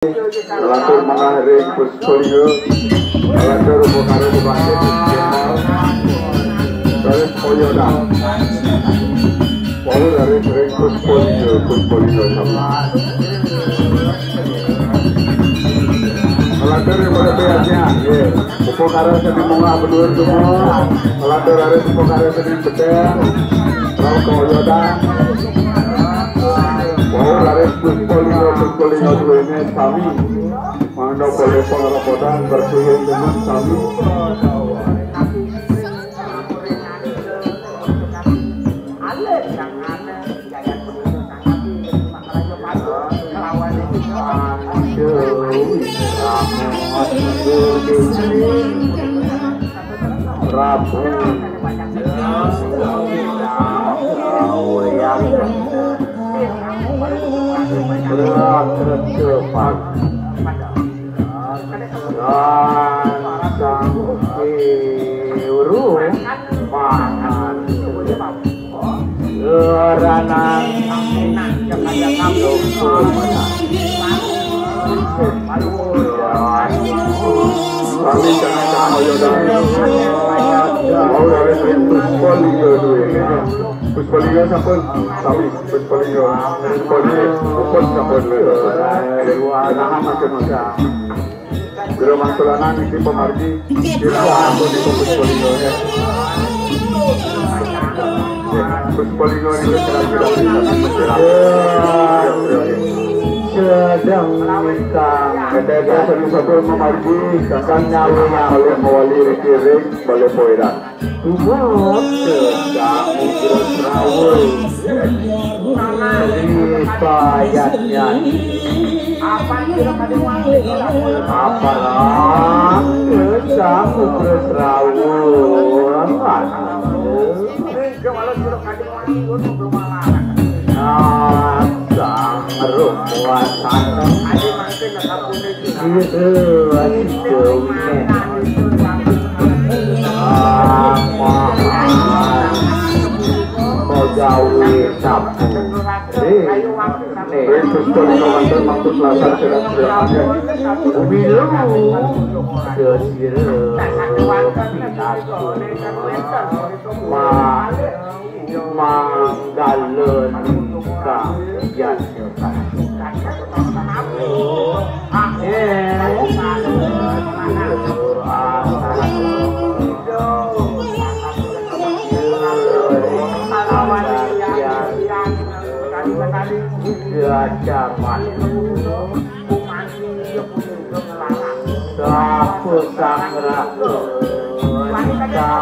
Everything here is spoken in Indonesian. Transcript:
Alatur mengakhiri Puspolio, alatur bukaro bukase Jemal, dari Poyoda, Polu dari sering Puspolio sama. Alatur yang pada pihaknya, bukaro sedih munga berdua semua, alatur dari bukaro sedih betel, Rau Poyoda. Bahwa dari Puspolio dua ini kami mana boleh pengrapotan bersuhun dengan kami. Rabu tercepat dan kiuru pangan geranang kami jangan mau dari Puspolio sampun kami Puspolio upun sampun nahan makin masa biro mangsulanan iki pemargi kira aku di Puspolio ya Puspolio ini kira-kira sedang kang ketika satu memargi kakang nyawa oleh mewali rikirik boleh poiran tubuh sedang berserawul ripayatnya apalah sedang berserawul sang rumuan sanang pegawai sapu Puspolio mantan maksud lasan sedang berakhir umilu sesire manggalen kajian zaman sapu sangra sang